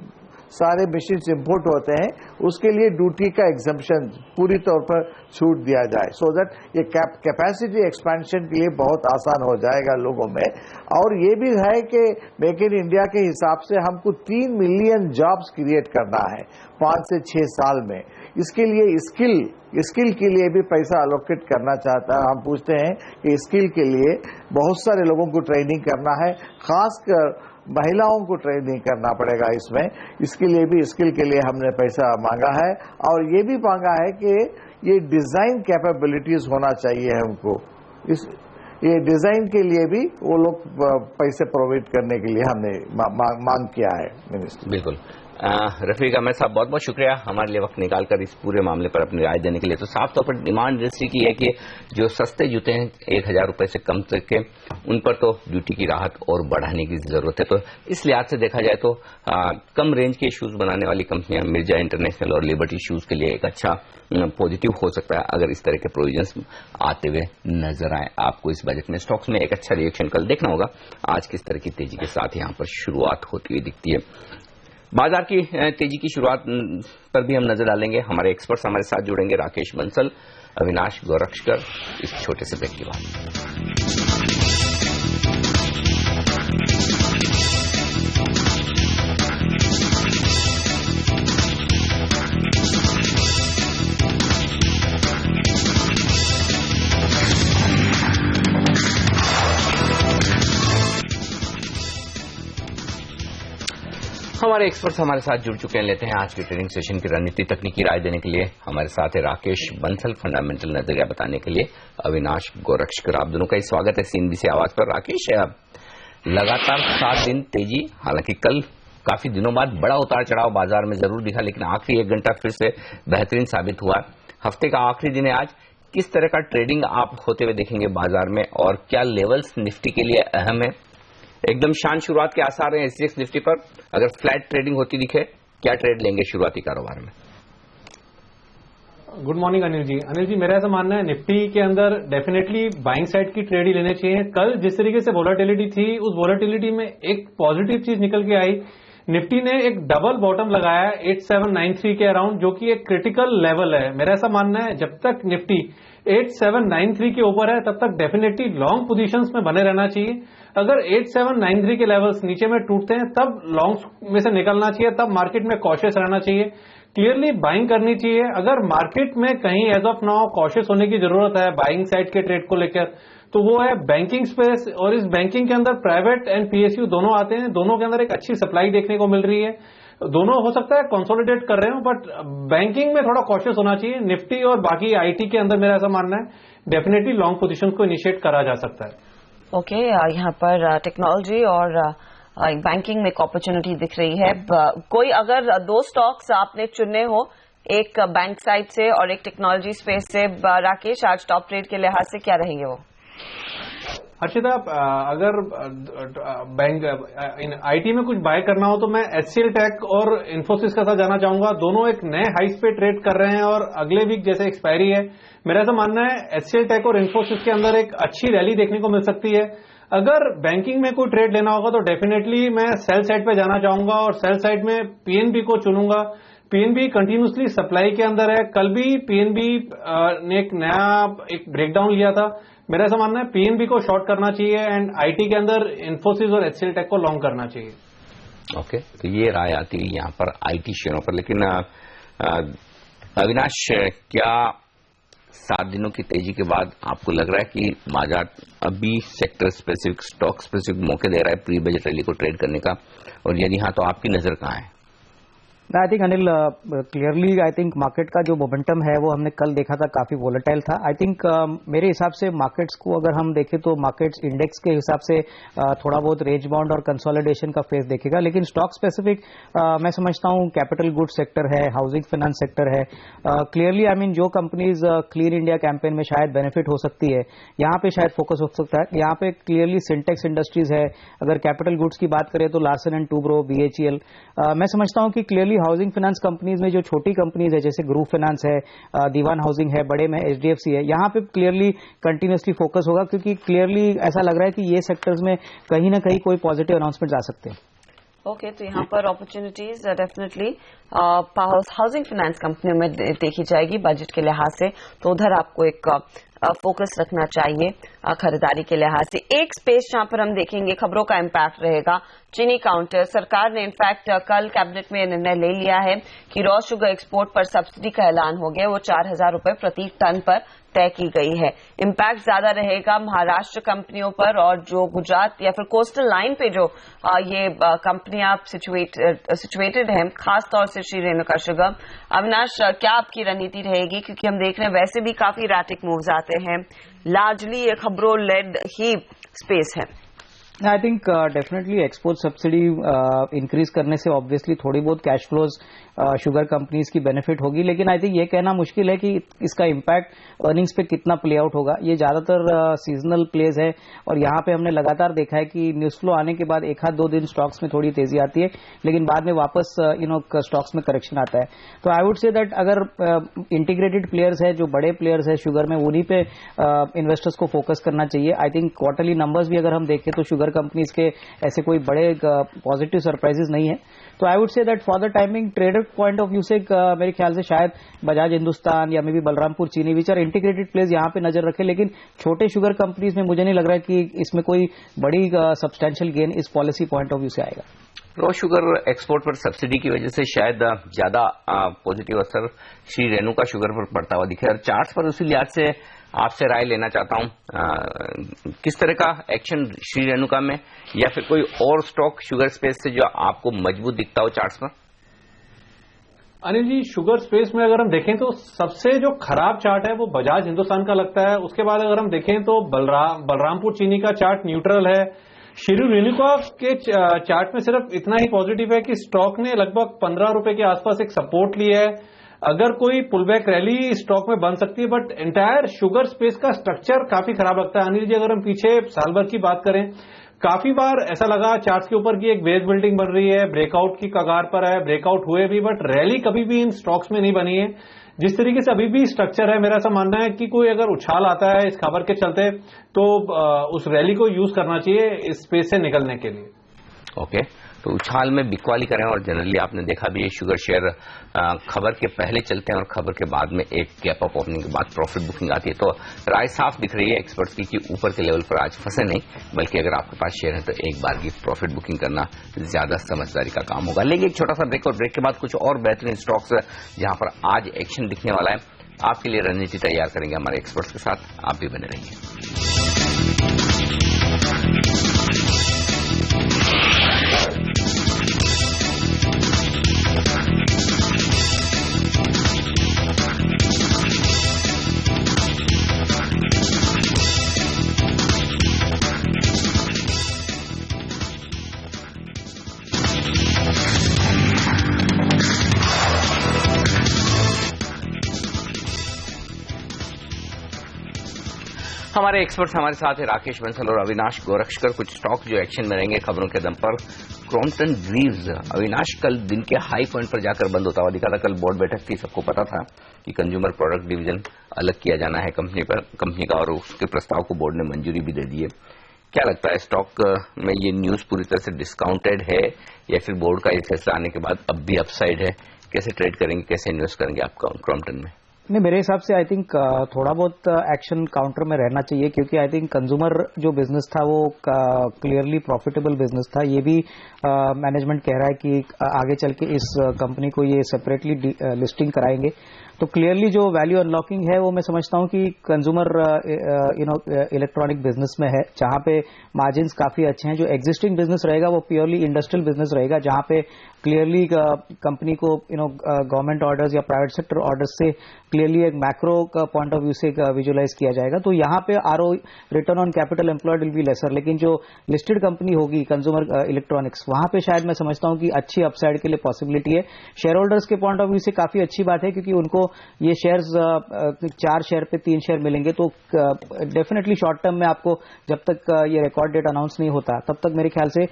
सारे मशीन इंपोर्ट होते हैं, उसके लिए ड्यूटी का एग्जम्पशन पूरी तौर पर छूट दिया जाए, सो दैट ये कैपेसिटी एक्सपेंशन के लिए बहुत आसान हो जाएगा लोगों में। और ये भी है कि मेक इन इंडिया के हिसाब से हमको 3 मिलियन जॉब्स क्रिएट करना है 5 से 6 साल में। इसके लिए स्किल के लिए भी पैसा अलोकेट करना चाहता है। हम पूछते हैं कि स्किल के लिए बहुत सारे लोगों को ट्रेनिंग करना है, खासकर महिलाओं को ट्रेनिंग करना पड़ेगा इसमें, इसके लिए भी स्किल के लिए हमने पैसा मांगा है। और ये भी मांगा है कि ये डिजाइन कैपेबिलिटीज होना चाहिए हमको, ये डिजाइन के लिए भी वो लोग पैसे प्रोवाइड करने के लिए हमने मांग किया है मिनिस्टर। बिल्कुल। रफीक अहमद साहब, बहुत बहुत शुक्रिया हमारे लिए वक्त निकालकर इस पूरे मामले पर अपनी राय देने के लिए। तो साफ तौर पर डिमांड इंडस्ट्री की है कि जो सस्ते जूते हैं 1000 रुपए से कम तक के, उन पर तो ड्यूटी की राहत और बढ़ाने की जरूरत है। तो इस लिहाज से देखा जाए तो कम रेंज के शूज बनाने वाली कंपनियां मिर्जा इंटरनेशनल और लिबर्टी शूज के लिए एक अच्छा पॉजिटिव हो सकता है अगर इस तरह के प्रोविजंस आते हुए नजर आए। आपको इस बजट में स्टॉक्स में एक अच्छा रिएक्शन कल देखना होगा। आज किस तरह की तेजी के साथ यहां पर शुरुआत होती हुई दिखती है। बाजार की तेजी की शुरुआत पर भी हम नजर डालेंगे। हमारे एक्सपर्ट्स हमारे साथ जुड़ेंगे, राकेश बंसल, अविनाश गोरक्षकर, इस छोटे से ब्रेक के बाद। हमारे एक्सपर्ट्स हमारे साथ जुड़ चुके हैं। लेते हैं आज के ट्रेनिंग सेशन की रणनीति तकनीकी राय देने के लिए हमारे साथ है राकेश बंसल, फंडामेंटल नजरिया बताने के लिए अविनाश गोरक्षकर। आप दोनों का ही स्वागत है CNBC आवाज पर। राकेश, लगातार 7 दिन तेजी, हालांकि कल काफी दिनों बाद बड़ा उतार चढ़ाव बाजार में जरूर दिखा, लेकिन आखिरी 1 घंटा फिर से बेहतरीन साबित हुआ। हफ्ते का आखिरी दिन है आज, किस तरह का ट्रेडिंग आप होते हुए देखेंगे बाजार में, और क्या लेवल्स निफ्टी के लिए अहम है? एकदम शान शुरुआत के आसार हैं SGX निफ्टी पर, अगर फ्लैट ट्रेडिंग होती दिखे, क्या ट्रेड लेंगे शुरुआती कारोबार में? Good morning Anil ji. अनिल जी, मेरा ऐसा मानना है निफ्टी के अंदर डेफिनेटली बाइंग साइड की ट्रेड ही लेने चाहिए। कल जिस तरीके से वोलेटिलिटी थी, उस वोलेटिलिटी में एक पॉजिटिव चीज निकल के आई। निफ्टी ने एक डबल बॉटम लगाया 8793 के अराउंड, जो कि एक क्रिटिकल लेवल है। मेरा ऐसा मानना है जब तक निफ्टी 8793 के ऊपर है तब तक डेफिनेटली लॉन्ग पोजीशंस में बने रहना चाहिए। अगर 8793 के लेवल्स नीचे में टूटते हैं तब लॉन्ग में से निकलना चाहिए, तब मार्केट में कॉशियस रहना चाहिए, क्लियरली बाइंग करनी चाहिए। अगर मार्केट में कहीं एज ऑफ नाउ कॉशियस होने की जरूरत है बाइंग साइड के ट्रेड को लेकर, तो वो है बैंकिंग स्पेस, और इस बैंकिंग के अंदर प्राइवेट एंड PSU दोनों आते हैं। दोनों के अंदर एक अच्छी सप्लाई देखने को मिल रही है। दोनों हो सकता है कंसोलिडेट कर रहे हो, बट बैंकिंग में थोड़ा कॉशियस होना चाहिए। निफ्टी और बाकी IT के अंदर मेरा ऐसा मानना है डेफिनेटली लॉन्ग पोजीशन को इनिशिएट करा जा सकता है। ओके, यहाँ पर टेक्नोलॉजी और बैंकिंग में एक अपॉर्चुनिटी दिख रही है। कोई अगर 2 स्टॉक्स आपने चुनने हो, एक बैंक साइड से और एक टेक्नोलॉजी स्पेस से, राकेश आज टॉप ट्रेड के लिहाज से क्या रहेंगे वो? हर्षिता, अगर बैंक IT में कुछ बाय करना हो तो मैं HCL टेक और इन्फोसिस का साथ जाना चाहूंगा। दोनों एक नए हाइस पे ट्रेड कर रहे हैं और अगले वीक जैसे एक्सपायरी है, मेरा ऐसा मानना है HCL टेक और इन्फोसिस के अंदर एक अच्छी रैली देखने को मिल सकती है। अगर बैंकिंग में कोई ट्रेड लेना होगा तो डेफिनेटली मैं सेल साइड पे जाना चाहूंगा और सेल साइड में PNB को चुनूंगा। PNB कंटिन्यूसली सप्लाई के अंदर है। कल भी PNB ने एक नया ब्रेकडाउन लिया था। मेरा ऐसा मानना है PNB को शॉर्ट करना चाहिए एंड IT के अंदर इन्फोसिस और HCL टेक को लॉन्ग करना चाहिए। ओके, तो ये राय आती है यहाँ पर IT शेयरों पर। लेकिन अविनाश, क्या 7 दिनों की तेजी के बाद आपको लग रहा है कि बाजार अभी सेक्टर स्पेसिफिक, स्टॉक स्पेसिफिक मौके दे रहा है प्री बजट रैली को ट्रेड करने का, और यदि हाँ तो आपकी नजर कहाँ है? I think Anil clearly I think market का जो मोमेंटम है वो हमने कल देखा था, काफी वोलेटाइल था। आई थिंक मेरे हिसाब से मार्केट्स को अगर हम देखें तो मार्केट्स इंडेक्स के हिसाब से थोड़ा बहुत रेंज बाउंड और कंसोलिडेशन का फेस देखेगा, लेकिन स्टॉक स्पेसिफिक मैं समझता हूं कैपिटल गुड्स सेक्टर है, हाउसिंग फाइनेंस सेक्टर है, क्लियरली आई मीन जो कंपनीज क्लीन इंडिया कैंपेन में शायद बेनिफिट हो सकती है, यहाँ पे शायद फोकस हो सकता है। यहाँ पे क्लियरली सिंटेक्स इंडस्ट्रीज है, अगर कैपिटल गुड्स की बात करें तो लार्सन एंड टूब्रो, बीएचईएल। मैं समझता हूं कि क्लियरली हाउसिंग फाइनेंस कंपनीज में जो छोटी कंपनीज है जैसे ग्रुप फाइनेंस है, दीवान हाउसिंग है, बड़े में एचडीएफसी है, यहाँ पे क्लियरली कंटिन्यूसली फोकस होगा, क्योंकि क्लियरली ऐसा लग रहा है कि ये सेक्टर्स में कहीं ना कहीं कोई पॉजिटिव अनाउंसमेंट आ सकते हैं। ओके, तो यहाँ पर अपॉर्चुनिटीज डेफिनेटली हाउसिंग फाइनेंस कंपनियों में देखी जाएगी बजट के लिहाज से, तो उधर आपको एक फोकस रखना चाहिए खरीदारी के लिहाज से। एक स्पेस जहां पर हम देखेंगे खबरों का इम्पैक्ट रहेगा, चीनी काउंटर। सरकार ने इनफैक्ट कल कैबिनेट में निर्णय ले लिया है कि रॉ शुगर एक्सपोर्ट पर सब्सिडी का ऐलान हो गया, वो 4,000 रुपए प्रति टन पर तय की गई है। इम्पैक्ट ज्यादा रहेगा महाराष्ट्र कंपनियों पर, और जो गुजरात या फिर कोस्टल लाइन पे जो ये कंपनियां सिचुएटेड हैं, खासतौर से श्री रेणुका शुगर। अविनाश, क्या आपकी रणनीति रहेगी, क्योंकि हम देख रहे हैं वैसे भी काफी रैटिक मूव्स आते हैं, लार्जली ये खबरों लेड ही स्पेस है। I think definitely export subsidy increase करने से ऑब्वियसली थोड़ी बहुत कैश फ्लोज शुगर कंपनीज की बेनिफिट होगी, लेकिन आई थिंक ये कहना मुश्किल है कि इसका इम्पैक्ट अर्निंग्स पे कितना प्ले आउट होगा। ये ज्यादातर सीजनल प्लेज है, और यहाँ पे हमने लगातार देखा है कि न्यूज फ्लो आने के बाद एक आध दो दिन स्टॉक्स में थोड़ी तेजी आती है, लेकिन बाद में वापस स्टॉक्स में करेक्शन आता है। तो आई वुड से दैट अगर इंटीग्रेटेड प्लेयर्स है, जो बड़े प्लेयर्स है शुगर में, उन्हीं पे इन्वेस्टर्स को फोकस करना चाहिए। आई थिंक क्वार्टरली नंबर्स भी अगर हम देखें तो शुगर कंपनीज के ऐसे कोई बड़े पॉजिटिव सरप्राइजेस नहीं है। तो I would say that for the timing trader point of view से मेरे ख्याल से शायद बजाज हिंदुस्तान या मे बी बलरामपुर चीनी विच आर इंटीग्रेटेड प्लेयर्स यहाँ पे नजर रखे, लेकिन छोटे शुगर कंपनीज में मुझे नहीं लग रहा है कि इसमें कोई बड़ी सब्सटेंशियल गेन इस पॉलिसी पॉइंट ऑफ व्यू से आएगा। रॉ शुगर एक्सपोर्ट पर सब्सिडी की वजह से शायद ज्यादा पॉजिटिव असर श्री रेणुका शुगर पर पड़ता हुआ दिखे, और चार्ट्स पर उसी लिहाज से आपसे राय लेना चाहता हूं, किस तरह का एक्शन श्री रेणुका में या फिर कोई और स्टॉक शुगर स्पेस से जो आपको मजबूत दिखता हो चार्ट्स पर? अनिल जी, शुगर स्पेस में अगर हम देखें तो सबसे जो खराब चार्ट है वो बजाज हिंदुस्तान का लगता है। उसके बाद अगर हम देखें तो बलरामपुर चीनी का चार्ट न्यूट्रल है। श्री रेणुका के चार्ट में सिर्फ इतना ही पॉजिटिव है कि स्टॉक ने लगभग 15 रुपए के आसपास एक सपोर्ट लिया है। अगर कोई पुलबैक रैली स्टॉक में बन सकती है, बट एंटायर शुगर स्पेस का स्ट्रक्चर काफी खराब लगता है। अनिल जी, अगर हम पीछे साल भर की बात करें, काफी बार ऐसा लगा चार्ट्स के ऊपर की एक बेस बिल्डिंग बन रही है, ब्रेकआउट की कगार पर है, ब्रेकआउट हुए भी, बट रैली कभी भी इन स्टॉक्स में नहीं बनी है। जिस तरीके से अभी भी स्ट्रक्चर है, मेरा ऐसा मानना है कि कोई अगर उछाल आता है इस खबर के चलते तो उस रैली को यूज करना चाहिए इस स्पेस से निकलने के लिए। ओके, तो उछाल में बिकवाली करें, और जनरली आपने देखा भी शुगर शेयर खबर के पहले चलते हैं और खबर के बाद में एक गैप अप ओपनिंग के बाद प्रॉफिट बुकिंग आती है। तो राय साफ दिख रही है एक्सपर्ट्स की कि ऊपर के लेवल पर आज फंसे नहीं, बल्कि अगर आपके पास शेयर है तो एक बार की प्रॉफिट बुकिंग करना ज्यादा समझदारी का काम होगा। लेंगे एक छोटा सा ब्रेक, और ब्रेक के बाद कुछ और बेहतरीन स्टॉक्स जहां पर आज एक्शन दिखने वाला है, आपके लिए रणनीति तैयार करेंगे हमारे एक्सपर्ट्स के साथ। आप भी बने रहिए। हमारे एक्सपर्ट्स हमारे साथ है राकेश बंसल और अविनाश गोरक्षकर। कुछ स्टॉक जो एक्शन में रहेंगे खबरों के दम पर। क्रॉम्पटन ग्रीव्स, अविनाश कल दिन के हाई पॉइंट पर जाकर बंद होता हुआ दिखा था। कल बोर्ड बैठक थी, सबको पता था कि कंज्यूमर प्रोडक्ट डिवीजन अलग किया जाना है कंपनी का, और उसके प्रस्ताव को बोर्ड ने मंजूरी भी दे दी है। क्या लगता है स्टॉक में ये न्यूज पूरी तरह से डिस्काउंटेड है या फिर बोर्ड का ये फैसला आने के बाद अब भी अपसाइड है? कैसे ट्रेड करेंगे, कैसे इन्वेस्ट करेंगे आप क्रॉम्पटन में? नहीं, मेरे हिसाब से आई थिंक थोड़ा बहुत एक्शन काउंटर में रहना चाहिए, क्योंकि आई थिंक कंज्यूमर जो बिजनेस था वो क्लियरली प्रॉफिटेबल बिजनेस था। ये भी मैनेजमेंट कह रहा है कि आगे चल के इस कंपनी को ये सेपरेटली लिस्टिंग कराएंगे, तो क्लियरली जो वैल्यू अनलॉकिंग है वो मैं समझता हूं कि कंज्यूमर इलेक्ट्रॉनिक बिजनेस में है, जहां पे मार्जिन्स काफी अच्छे हैं। जो एग्जिस्टिंग बिजनेस रहेगा वो प्योरली इंडस्ट्रियल बिजनेस रहेगा, जहां पे क्लियरली कंपनी को गवर्नमेंट ऑर्डर्स या प्राइवेट सेक्टर ऑर्डर्स से क्लियरली एक मैक्रो का पॉइंट ऑफ व्यू से विजुअलाइज किया जाएगा। तो यहाँ पे RO return on capital employed will be lesser, लेकिन जो लिस्टेड कंपनी होगी कंज्यूमर इलेक्ट्रॉनिक्स, वहां पे शायद मैं समझता हूं कि अच्छी अपसाइड के लिए पॉसिबिलिटी है। शेयर होल्डर्स के पॉइंट ऑफ व्यू से काफी अच्छी बात है, क्योंकि उनको ये शेयर्स 4 शेयर पे 3 शेयर मिलेंगे, तो डेफिनेटली शॉर्ट टर्म में आपको जब तक ये रिकॉर्ड डेट अनाउंस नहीं होता तब तक मेरे ख्याल से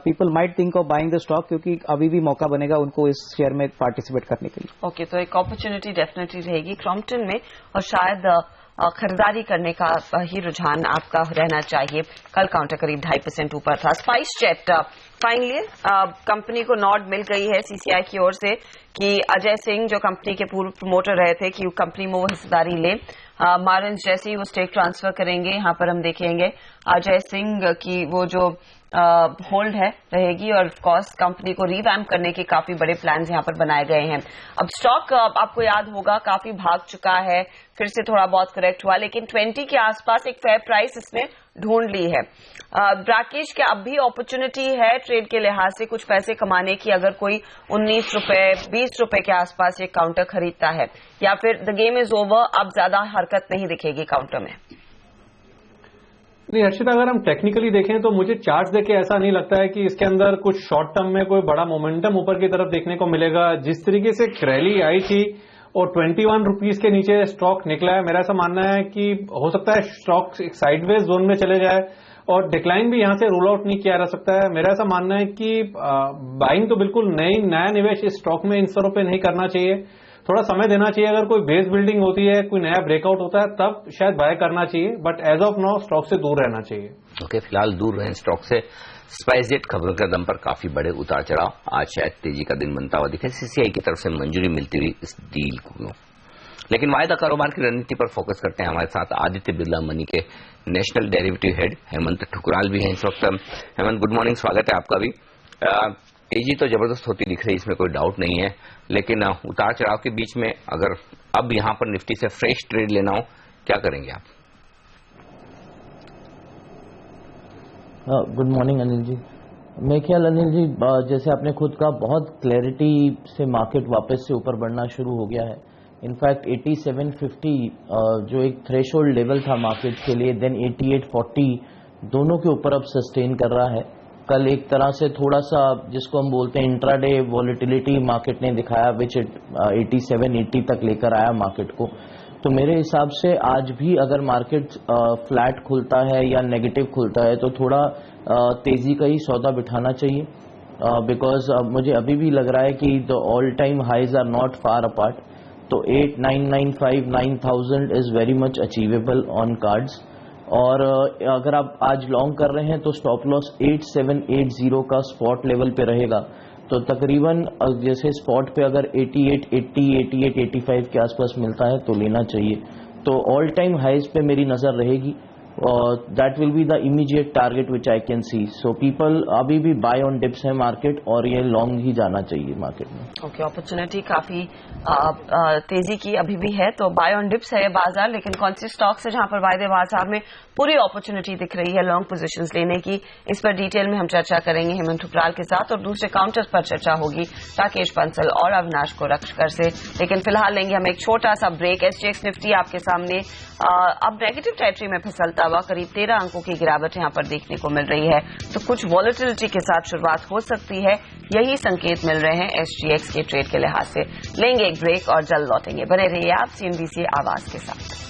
people might think of buying the stock, क्योंकि अभी भी मौका बनेगा उनको इस शेयर में पार्टिसिपेट करने के लिए। ओके, तो एक अपॉर्चुनिटी डेफिनेटली रहेगी क्रॉम्पटन में, और शायद खरीदारी करने का ही रुझान आपका रहना चाहिए। कल काउंटर करीब 2.5% ऊपर था। स्पाइस जेट फाइनली कंपनी को नॉड मिल गई है सीसीआई की ओर से कि अजय सिंह जो कंपनी के पूर्व प्रमोटर रहे थे कि कंपनी में वो हिस्सेदारी ले। मारंस जैसे ही वो स्टेक ट्रांसफर करेंगे, यहाँ पर हम देखेंगे अजय सिंह की वो जो होल्ड है रहेगी, और ऑफकोर्स कंपनी को रिवैम्प करने के काफी बड़े प्लान्स यहाँ पर बनाए गए हैं। अब स्टॉक आपको याद होगा काफी भाग चुका है, फिर से थोड़ा बहुत करेक्ट हुआ, लेकिन 20 के आसपास एक फेयर प्राइस इसने ढूंढ ली है। राकेश, क्या अब भी अपॉर्चुनिटी है ट्रेड के लिहाज से कुछ पैसे कमाने की, अगर कोई 19 रुपए 20 रुपए के आसपास एक काउंटर खरीदता है, या फिर द गेम इज ओवर, अब ज्यादा हरकत नहीं दिखेगी काउंटर में? नहीं हर्षिता, अगर हम टेक्निकली देखें तो मुझे चार्ट्स देखे ऐसा नहीं लगता है कि इसके अंदर कुछ शॉर्ट टर्म में कोई बड़ा मोमेंटम ऊपर की तरफ देखने को मिलेगा। जिस तरीके से रैली आई थी और 21 रुपीज के नीचे स्टॉक निकला है, मेरा ऐसा मानना है कि हो सकता है स्टॉक एक साइडवेज जोन में चले जाए और डिक्लाइन भी यहां से रूल आउट नहीं किया जा सकता है। मेरा ऐसा मानना है कि बाइंग तो बिल्कुल नया निवेश इस स्टॉक में इन स्तरों पर नहीं करना चाहिए, थोड़ा समय देना चाहिए। अगर कोई बेस बिल्डिंग होती है, कोई नया ब्रेकआउट होता है, तब शायद बाय करना चाहिए, but as of now stock से दूर रहना चाहिए। ओके, फिलहाल दूर रहें स्टॉक से। स्पाइसजेट खबरों के दम पर काफी बड़े उतार चढ़ाव, आज शायद तेजी का दिन बनता हुआ दिखे। सीसीआई की तरफ से मंजूरी मिलती हुई इस डील को, लेकिन वायदा कारोबार की रणनीति पर फोकस करते हैं। हमारे साथ आदित्य बिरला मनी के national derivative head Hemant Thukral भी हैं इस वक्त। हेमंत, गुड मॉर्निंग, स्वागत है आपका भी। तेजी तो जबरदस्त होती दिख रही है, इसमें कोई डाउट नहीं है, लेकिन उतार चढ़ाव के बीच में अगर अब यहां पर निफ्टी से फ्रेश ट्रेड लेना हो, क्या करेंगे आप? Good morning Anil ji. मैं ख्याल अनिल जी, जैसे आपने खुद कहा, बहुत क्लैरिटी से मार्केट वापस से ऊपर बढ़ना शुरू हो गया है। इनफैक्ट 8750 जो एक थ्रेशोल्ड लेवल था मार्केट के लिए, देन 8840 दोनों के ऊपर अब सस्टेन कर रहा है। कल एक तरह से थोड़ा सा जिसको हम बोलते हैं इंट्राडे वॉलेटिलिटी मार्केट ने दिखाया, विच 8780 तक लेकर आया मार्केट को। तो मेरे हिसाब से आज भी अगर मार्केट फ्लैट खुलता है या नेगेटिव खुलता है तो थोड़ा तेजी का ही सौदा बिठाना चाहिए, बिकॉज मुझे अभी भी लग रहा है कि the all time highs are not far apart. तो 8995 9000 is very much achievable on cards. और अगर आप आज लॉन्ग कर रहे हैं तो स्टॉप लॉस 8780 का स्पॉट लेवल पे रहेगा। तो तकरीबन जैसे स्पॉट पे अगर 8880 8885 के आसपास मिलता है तो लेना चाहिए। तो ऑल टाइम हाइज पे मेरी नजर रहेगी, that will be the immediate target which I can see. So people अभी भी बाय ऑन डिप्स है मार्केट, और ये लॉन्ग ही जाना चाहिए मार्केट में। ओके, अपॉर्चुनिटी काफी तेजी की अभी भी है, तो बाय ऑन डिप्स है बाजार, लेकिन कौन सी स्टॉक्स है जहां पर वायदे बाजार में पूरी अपॉर्चुनिटी दिख रही है लॉन्ग पोजीशंस लेने की, इस पर डिटेल में हम चर्चा करेंगे हेमंत ठुकराल के साथ, और दूसरे काउंटर्स पर चर्चा होगी राकेश बंसल और अविनाश कोरक्षकर से। लेकिन फिलहाल लेंगे हम एक छोटा सा ब्रेक। एसजीएक्स निफ्टी आपके सामने अब नेगेटिव टेरिटरी में फिसलता हुआ करीब 13 अंकों की गिरावट यहां पर देखने को मिल रही है, तो कुछ वॉलेटिलिटी के साथ शुरुआत हो सकती है, यही संकेत मिल रहे हैं एसजीएक्स के ट्रेड के लिहाज से। लेंगे एक ब्रेक और जल्द लौटेंगे, बने रहिए आप सीएनबीसी आवाज के साथ।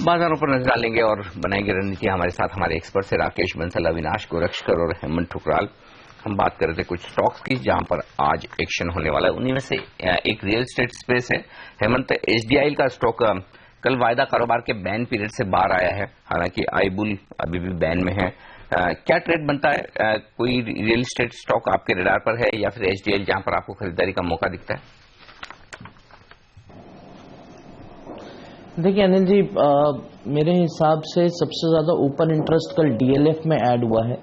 बाजारों पर नजर डालेंगे और बनाएंगे रणनीति। हमारे साथ हमारे एक्सपर्ट है राकेश बंसल, अविनाश गोरक्षकर और हेमंत ठुकराल। हम बात कर रहे थे कुछ स्टॉक्स की जहां पर आज एक्शन होने वाला है, उन्हीं में से एक रियल एस्टेट स्पेस है। हेमंत, एचडीआईएल का स्टॉक कल वायदा कारोबार के बैन पीरियड से बाहर आया है, हालांकि आईबुल अभी भी बैन में है। क्या ट्रेड बनता है? कोई रियल एस्टेट स्टॉक आपके रडार पर है या फिर एचडीआईएल जहां पर आपको खरीदारी का मौका दिखता है? देखिए अनिल जी, मेरे हिसाब से सबसे ज्यादा ओपन इंटरेस्ट कल डीएलएफ में ऐड हुआ है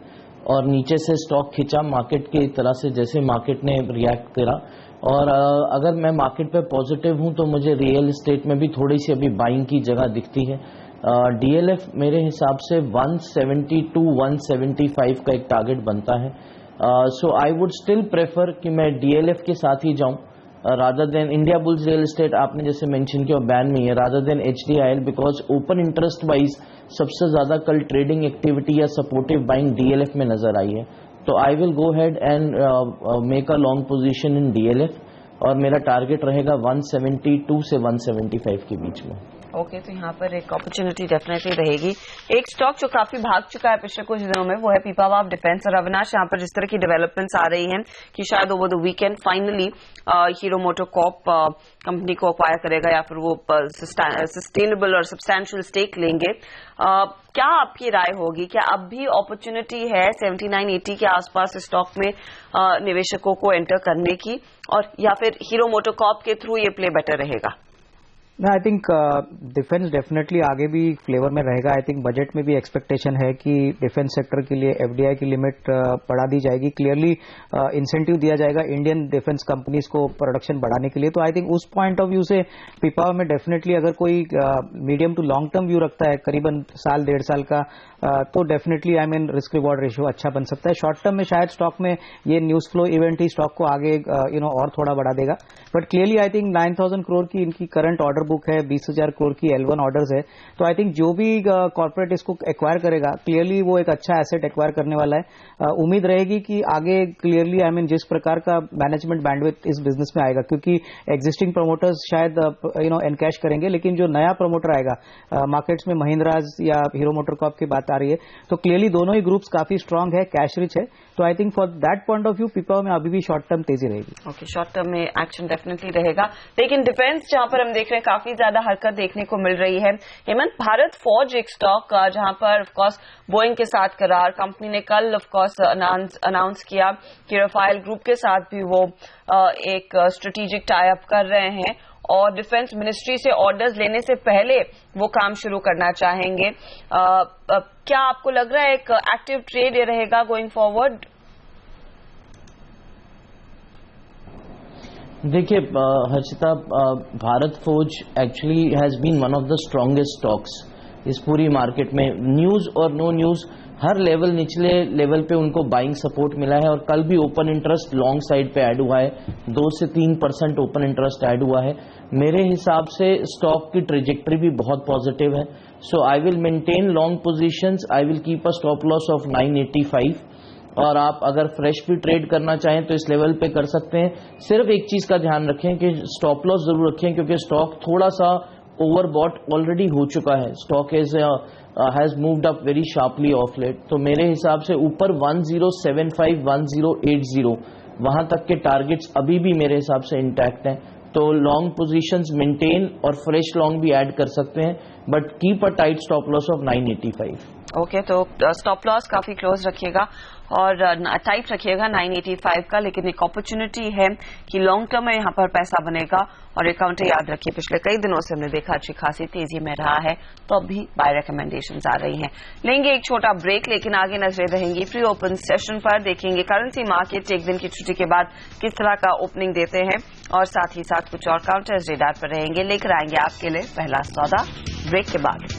और नीचे से स्टॉक खिंचा मार्केट की तरह से, जैसे मार्केट ने रिएक्ट करा। और अगर मैं मार्केट पे पॉजिटिव हूं तो मुझे रियल एस्टेट में भी थोड़ी सी अभी बाइंग की जगह दिखती है। डीएलएफ मेरे हिसाब से 170 to 175 का एक टारगेट बनता है। So I would still prefer कि मैं डीएलएफ के साथ ही जाऊं rather than India bulls real estate, आपने जैसे मेंशन किया बैन में है, rather than HDIL, because open interest wise सबसे ज्यादा कल ट्रेडिंग एक्टिविटी या सपोर्टिव बाइंग डीएलएफ में नजर आई है। तो I will go head and make a long position in DLF और मेरा टारगेट रहेगा 172 से 175 के बीच में। ओके, तो यहाँ पर एक अपॉर्चुनिटी डेफिनेटली रहेगी। एक स्टॉक जो काफी भाग चुका है पिछले कुछ दिनों में वो है पीपावाव डिफेंस। और अविनाश, यहाँ पर जिस तरह की डेवलपमेंट्स आ रही हैं कि शायद over the weekend finally hero MotoCorp company को अक्वायर करेगा या फिर वो सस्टेनेबल और सब्सटैंशियल स्टेक लेंगे, क्या आपकी राय होगी? क्या अब भी अपॉर्चुनिटी है 79-80 के आसपास स्टॉक में निवेशकों को एंटर करने की, और या फिर हीरो मोटोकॉर्प के थ्रू ये प्ले बेटर रहेगा? आई थिंक डिफेंस डेफिनेटली आगे भी फ्लेवर में रहेगा। आई थिंक बजट में भी एक्सपेक्टेशन है कि डिफेंस सेक्टर के लिए एफडीआई की लिमिट बढ़ा दी जाएगी, क्लियरली इंसेंटिव दिया जाएगा इंडियन डिफेंस कंपनीज को प्रोडक्शन बढ़ाने के लिए। तो आई थिंक उस पॉइंट ऑफ व्यू से पीपावा में डेफिनेटली अगर कोई medium to long term view रखता है, करीबन साल 1.5 साल का, तो definitely I mean risk reward ratio अच्छा बन सकता है। शॉर्ट टर्म में शायद स्टॉक में ये न्यूज फ्लो इवेंट ही स्टॉक को आगे और थोड़ा बढ़ा देगा, but clearly I think 9,000 crore की इनकी करंट ऑर्डर बुक है, 20,000 करोड़ की L1 ऑर्डर्स है। तो आई थिंक जो भी कॉर्पोरेट इसको एक्वायर करेगा, क्लियरली वो एक अच्छा एसेट एक्वायर करने वाला है। उम्मीद रहेगी कि आगे क्लियरली आई मीन जिस प्रकार का मैनेजमेंट बैंडविड्थ इस बिजनेस में आएगा, क्योंकि एग्जिस्टिंग प्रमोटर्स शायद एनकैश करेंगे, लेकिन जो नया प्रमोटर आएगा मार्केट्स में, महिंद्राज या हीरो मोटरकॉर्प की बात आ रही है, तो क्लियरली दोनों ही ग्रुप्स काफी स्ट्रांग है, कैश रिच है। तो I think for that point of view Pipavav में अभी भी शॉर्ट टर्म तेजी रहेगी। ओके, शॉर्ट टर्म में एक्शन डेफिनेटली रहेगा, लेकिन डिफेंस जहां पर हम देख रहे हैं काफी ज्यादा हरकत देखने को मिल रही है। हेमंत, भारत फौज एक स्टॉक जहां पर ऑफकोर्स बोइंग के साथ करार, कंपनी ने कल ऑफकोर्स अनाउंस किया कि राफेल ग्रुप के साथ भी वो एक स्ट्रेटेजिक टाई अप कर रहे हैं और डिफेंस मिनिस्ट्री से ऑर्डर्स लेने से पहले वो काम शुरू करना चाहेंगे। क्या आपको लग रहा है एक एक्टिव ट्रेड ये रहेगा गोइंग फॉरवर्ड? देखिए Harshita, Bharat Forge actually has been one of the strongest stocks इस पूरी मार्केट में। न्यूज और नो न्यूज हर लेवल, निचले लेवल पे उनको बाइंग सपोर्ट मिला है और कल भी ओपन इंटरेस्ट लॉन्ग साइड पे ऐड हुआ है, 2 से 3% ओपन इंटरेस्ट ऐड हुआ है। मेरे हिसाब से स्टॉक की ट्रेजेक्टरी भी बहुत पॉजिटिव है। So I will maintain long positions, I will keep a stop loss of 985 और आप अगर फ्रेश भी ट्रेड करना चाहें तो इस लेवल पे कर सकते हैं। सिर्फ एक चीज का ध्यान रखें कि स्टॉप लॉस जरूर रखें, क्योंकि स्टॉक थोड़ा सा ओवरबॉट ऑलरेडी हो चुका है। Stock has moved up very sharply of late. तो मेरे हिसाब से ऊपर 1075 1080 वहां तक के टारगेट्स अभी भी मेरे हिसाब से इंटैक्ट हैं। तो लॉन्ग पोजीशंस मेंटेन और फ्रेश लॉन्ग भी ऐड कर सकते हैं, but keep a tight stop loss of 985। Okay, तो स्टॉप लॉस काफी क्लोज रखिएगा और टाइट रखिएगा 985 का, लेकिन एक अपॉर्चुनिटी है कि लॉन्ग टर्म में यहाँ पर पैसा बनेगा। और एक काउंटर याद रखिए, पिछले कई दिनों से हमने देखा अच्छी खासी तेजी में रहा है, तो अभी बाय रिकमेंडेशंस आ रही हैं। लेंगे एक छोटा ब्रेक, लेकिन आगे नजरें रहेंगी प्री ओपन सेशन पर। देखेंगे करेंसी मार्केट एक दिन की छुट्टी के बाद किस तरह का ओपनिंग देते हैं और साथ ही साथ कुछ और काउंटर्स रेडार पर रहेंगे। लेकर आएंगे आपके लिए पहला सौदा ब्रेक के बाद।